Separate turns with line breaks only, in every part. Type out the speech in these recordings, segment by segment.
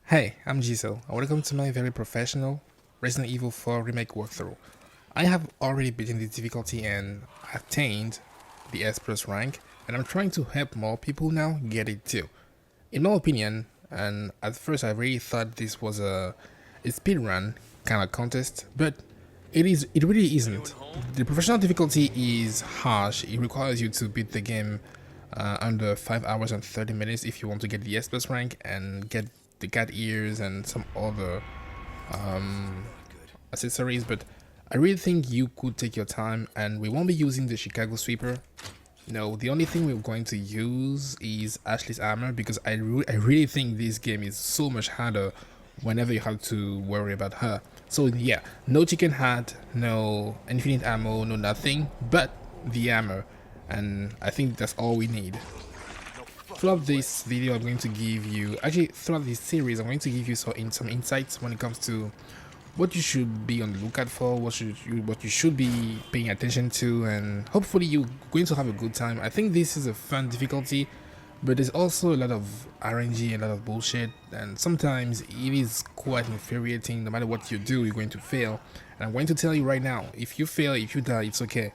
Hey, I'm Giselle, and welcome to my very professional Resident Evil 4 Remake walkthrough. I have already beaten the difficulty and attained the S plus rank, and I'm trying to help more people now get it too. In my opinion, and at first I really thought this was a speedrun kind of contest, but it really isn't. The professional difficulty is harsh. It requires you to beat the game under 5 hours and 30 minutes if you want to get the S plus rank and get the cat ears and some other accessories. But I really think you could take your time, and we won't be using the Chicago sweeper. No, the only thing we're going to use is Ashley's armor, because I really think this game is so much harder whenever you have to worry about her. So yeah, no chicken hat, no infinite ammo, no nothing but the armor, and I think that's all we need. Throughout this video, I'm going to give you, actually throughout this series, I'm going to give you some insights when it comes to what you should be on the lookout for, what you should be paying attention to, and hopefully you're going to have a good time. I think this is a fun difficulty, but there's also a lot of RNG, a lot of bullshit, and sometimes it is quite infuriating. No matter what you do, you're going to fail. And I'm going to tell you right now, if you fail, if you die, it's okay.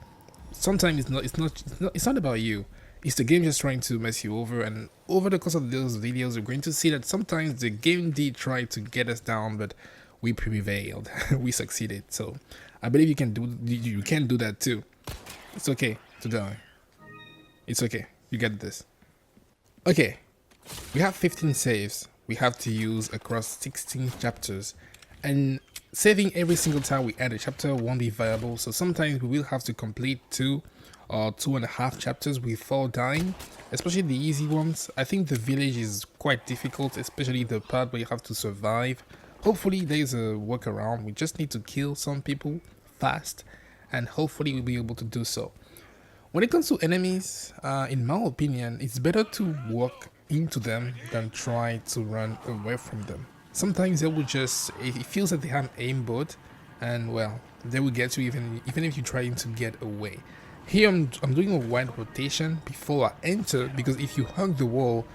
Sometimes it's not about you. It's the game just trying to mess you over, and over the course of those videos, we're going to see that sometimes the game did try to get us down, but we prevailed. We succeeded. So I believe you can do that too. It's okay to die. It's okay. You get this. Okay, we have 15 saves we have to use across 16 chapters, and saving every single time we add a chapter won't be viable, so sometimes we will have to complete 2 or 2.5 chapters before dying, especially the easy ones. I think the village is quite difficult, especially the part where you have to survive. Hopefully there's a workaround. We just need to kill some people fast, and hopefully we'll be able to do so. When it comes to enemies, in my opinion, it's better to walk into them than try to run away from them. Sometimes they will just, it feels like they have aimbot, and well, they will get you even if you're trying to get away. Here I'm doing a wide rotation before I enter, because if you hug the wall,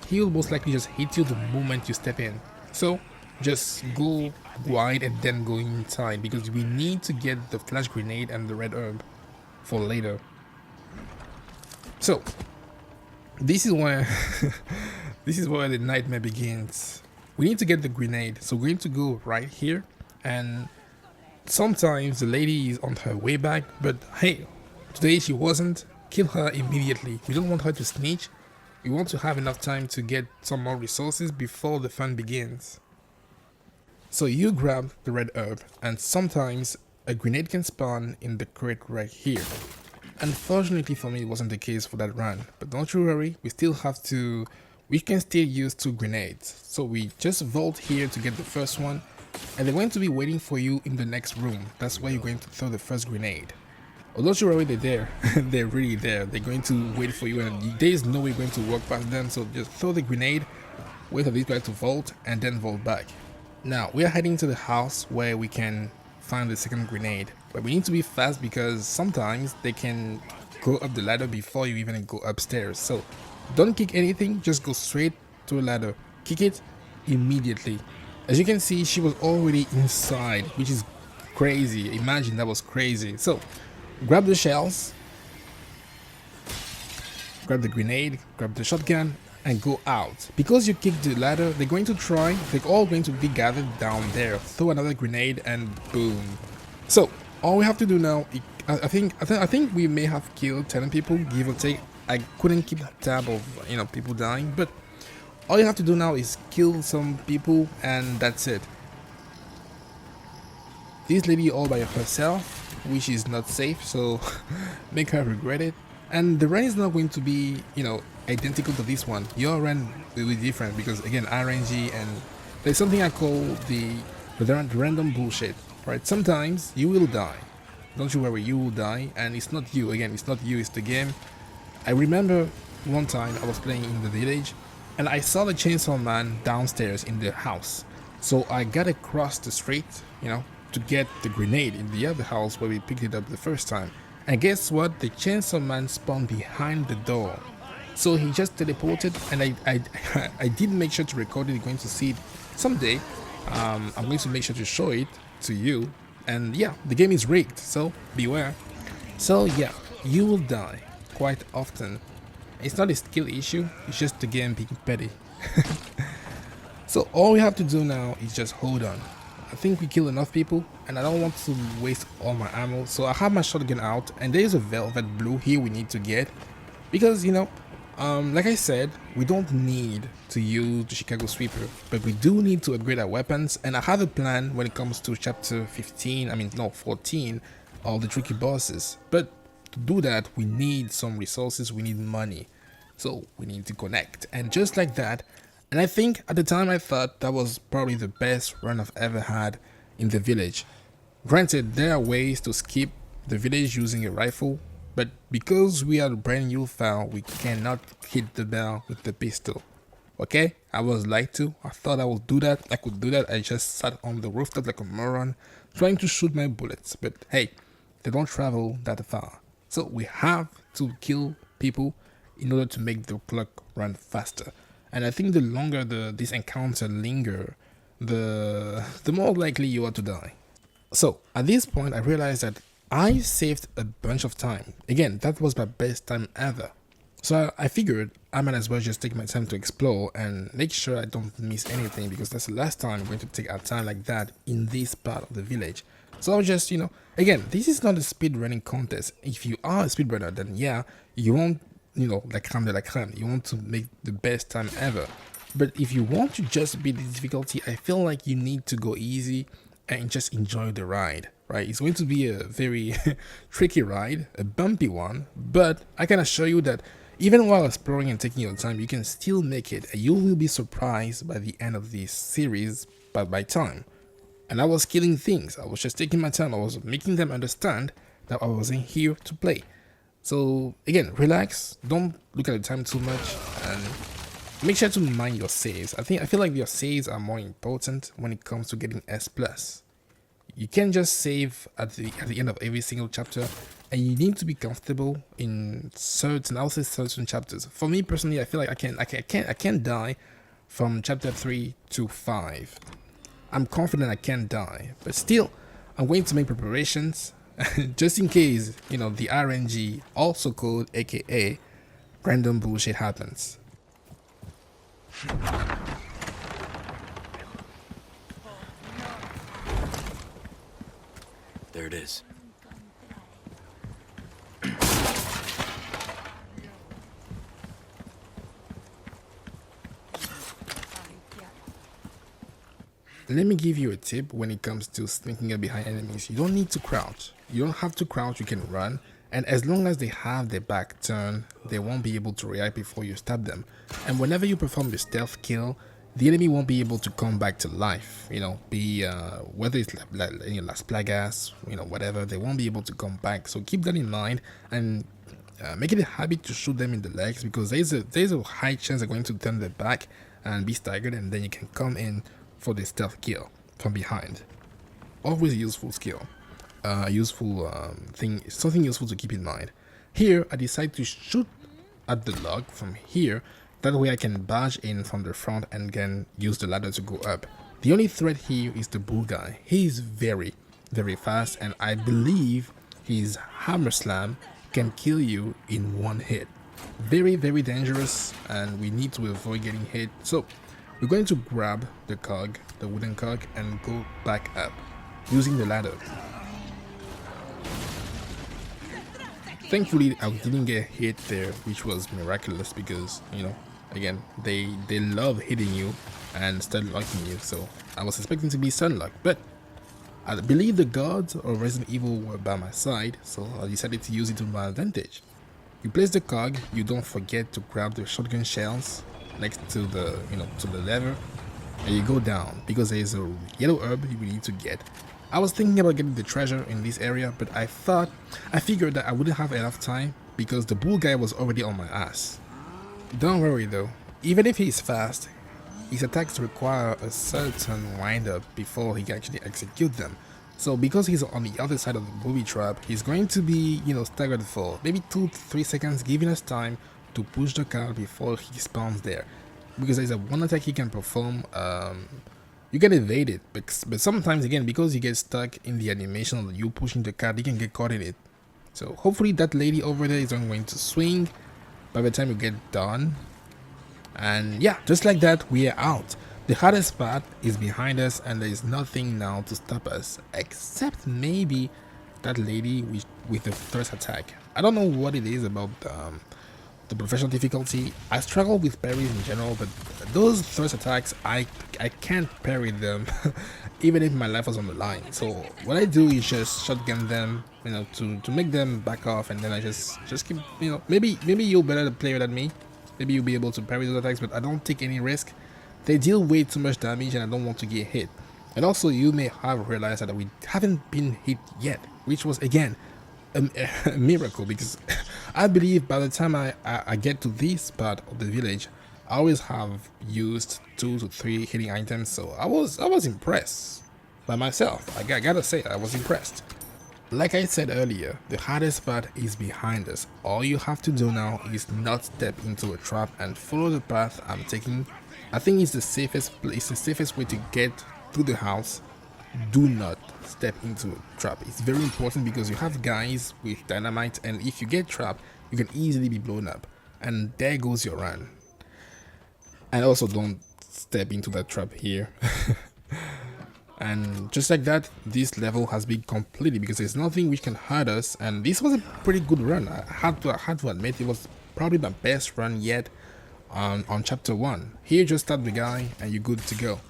he'll most likely just hit you the moment you step in. So just go wide and then go inside, because we need to get the flash grenade and the red herb for later. So this is where this is where the nightmare begins. We need to get the grenade, so we're going to go right here, and sometimes the lady is on her way back, but hey, today she wasn't. Kill her immediately. We don't want her to snitch. We want to have enough time to get some more resources before the fun begins. So you grab the red herb, and sometimes a grenade can spawn in the crate right here. Unfortunately for me, it wasn't the case for that run, but don't you worry, we can still use 2 grenades. So we just vault here to get the first one, and they're going to be waiting for you in the next room. That's where you're going to throw the first grenade. Oh, don't you worry, they're there. They're really there. They're going to wait for you, and there is no way you're going to walk past them, so just throw the grenade, wait for these guys to vault, and then vault back. Now, we are heading to the house where we can find the second grenade, but we need to be fast because sometimes they can go up the ladder before you even go upstairs. So don't kick anything, just go straight to a ladder, kick it immediately. As you can see, she was already inside, which is crazy. Imagine, that was crazy. So grab the shells, grab the grenade, grab the shotgun, and go out. Because you kicked the ladder, they're all going to be gathered down there. Throw another grenade and boom. So all we have to do now, I think we may have killed 10 people, give or take. I couldn't keep tab of people dying, but all you have to do now is kill some people, and that's it. This lady all by herself, which is not safe, so make her regret it. And the run is not going to be identical to this one. Your run will be different because, again, RNG, and there's something I call the random bullshit, right? Sometimes you will die. Don't you worry, you will die, and it's not you. Again, it's not you, it's the game. I remember one time I was playing in the village, and I saw the chainsaw man downstairs in the house. So I got across the street, to get the grenade in the other house where we picked it up the first time. And guess what? The chainsaw man spawned behind the door. So he just teleported, and I did make sure to record it. You're going to see it someday I'm going to make sure to show it to you. And yeah, the game is rigged, so beware. So yeah, you will die quite often. It's not a skill issue, it's just the game being petty. So all we have to do now is just hold on. I think we killed enough people and I don't want to waste all my ammo, so I have my shotgun out and there is a velvet blue here we need to get because like I said, we don't need to use the Chicago Sweeper, but we do need to upgrade our weapons, and I have a plan when it comes to chapter 14 of the tricky bosses. But to do that, we need some resources, we need money, so we need to connect, and just like that. And I think at the time I thought that was probably the best run I've ever had in the village. Granted, there are ways to skip the village using a rifle, but because we are a brand new file, we cannot hit the bell with the pistol. Okay, I was lied to. I thought I would do that. I could do that. I just sat on the rooftop like a moron, trying to shoot my bullets. But hey, they don't travel that far. So we have to kill people in order to make the clock run faster. And I think the longer this encounter linger, the more likely you are to die. So at this point, I realized that I saved a bunch of time. Again, that was my best time ever. So I figured I might as well just take my time to explore and make sure I don't miss anything, because that's the last time I'm going to take our time like that in this part of the village. So I'll just, again, this is not a speed running contest. If you are a speedrunner, then yeah, you won't, la crème de la crème. You want to make the best time ever. But if you want to just beat the difficulty, I feel like you need to go easy and just enjoy the ride, right? It's going to be a very tricky ride, a bumpy one, but I can assure you that even while exploring and taking your time, you can still make it, and you will be surprised by the end of this series by time. And I was killing things. I was just taking my time. I was making them understand that I wasn't here to play. So again, relax. Don't look at the time too much, and make sure to mind your saves. I feel like your saves are more important when it comes to getting S+. You can't just save at the end of every single chapter, and you need to be comfortable in certain chapters. For me personally, I feel like I can't die from chapter 3 to 5. I'm confident I can't die, but still, I'm going to make preparations just in case, the RNG, also called AKA random bullshit, happens.
There it is.
Let me give you a tip when it comes to sneaking up behind enemies. You don't need to crouch. You don't have to crouch, you can run. And as long as they have their back turned, they won't be able to react before you stab them. And whenever you perform the stealth kill, the enemy won't be able to come back to life. Whether it's Las Plagas, whatever, they won't be able to come back. So keep that in mind, and make it a habit to shoot them in the legs, because there's a high chance they're going to turn their back and be staggered, and then you can come in for the stealth kill from behind. Always a useful skill, thing, something useful to keep in mind. Here, I decide to shoot at the log from here. That way I can barge in from the front and then use the ladder to go up. The only threat here is the bull guy. He is very, very fast, and I believe his hammer slam can kill you in one hit. Very, very dangerous, and we need to avoid getting hit. So we're going to grab the cog, the wooden cog, and go back up using the ladder. Thankfully, I didn't get hit there, which was miraculous, because, again, they love hitting you and stun locking you, so I was expecting to be stun locked, but I believe the gods of Resident Evil were by my side, so I decided to use it to my advantage. You place the cog, you don't forget to grab the shotgun shells next to the to the lever, and you go down, because there is a yellow herb you need to get. I was thinking about getting the treasure in this area, but I figured that I wouldn't have enough time because the bull guy was already on my ass. Don't worry though, even if he's fast, his attacks require a certain wind up before he can actually execute them. So because he's on the other side of the booby trap, he's going to be, staggered for maybe 2 to 3 seconds, giving us time to push the car before he spawns there. Because there's a one attack he can perform you get evaded, but sometimes again, because you get stuck in the animation of you pushing the card, you can get caught in it. So hopefully that lady over there is not going to swing by the time you get done. And yeah, just like that, we are out. The hardest part is behind us, and there is nothing now to stop us except maybe that lady with the first attack. I don't know what it is about the professional difficulty. I struggle with parries in general, but those first attacks, I can't parry them even if my life was on the line. So what I do is just shotgun them, you know, to make them back off, and then I just keep, you know, maybe you're better player than me. Maybe you'll be able to parry those attacks, but I don't take any risk. They deal way too much damage and I don't want to get hit. And also, you may have realized that we haven't been hit yet, which was again a miracle, because I believe by the time I get to this part of the village, I always have used 2 to 3 hitting items. So I was impressed by myself. I gotta say, I was impressed. Like I said earlier, the hardest part is behind us. All you have to do now is not step into a trap and follow the path I'm taking. I think it's the safest place, the safest way to get through the house. Do not step into a trap. It's very important because you have guys with dynamite, and if you get trapped, you can easily be blown up. And there goes your run. And also, don't step into that trap here. And just like that, this level has been completed because there's nothing which can hurt us. And this was a pretty good run. I had to admit, it was probably my best run yet on chapter 1. Here, just start the guy and you're good to go.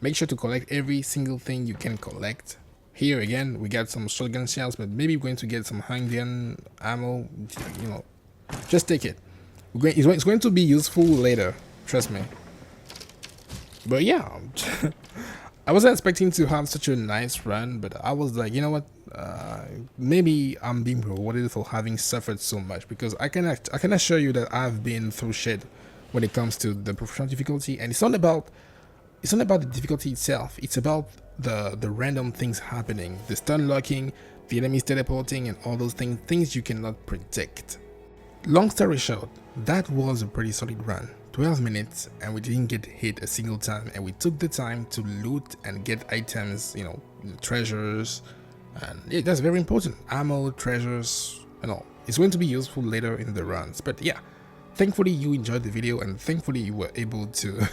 Make sure to collect every single thing you can collect. Here again, we got some shotgun shells, but maybe we're going to get some handgun ammo. You know, just take it. It's going to be useful later, trust me. But yeah, I wasn't expecting to have such a nice run, but I was like, you know what? Maybe I'm being rewarded for having suffered so much, because I can assure you that I've been through shit when it comes to the professional difficulty, and it's not about the difficulty itself. It's about the random things happening, the stun locking, the enemies teleporting, and all those things you cannot predict. Long story short, that was a pretty solid run. 12 minutes and we didn't get hit a single time, and we took the time to loot and get items, you know, treasures, and yeah, that's very important. Ammo, treasures, and all. It's going to be useful later in the runs. But yeah, thankfully you enjoyed the video, and thankfully you were able to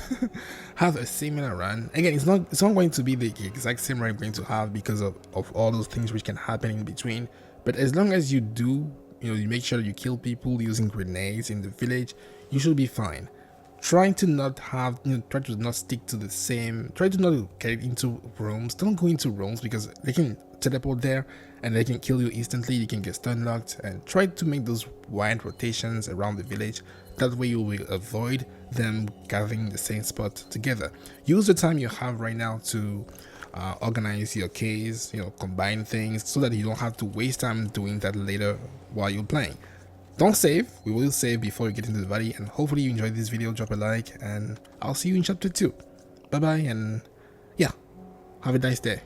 have a similar run. Again, it's not going to be the exact same run you're going to have because of all those things which can happen in between. But as long as you do, you know, you make sure you kill people using grenades in the village, you should be fine. Try to not stick to the same, try to not get into rooms. Don't go into rooms because they can teleport there and they can kill you instantly. You can get stun locked, and try to make those wide rotations around the village. That way you will avoid them gathering the same spot together. Use the time you have right now to organize your case, you know, combine things, so that you don't have to waste time doing that later while you're playing. Don't save. We will save before you get into the valley, and hopefully you enjoyed this video. Drop a like, and I'll see you in chapter 2. Bye bye, and yeah, have a nice day.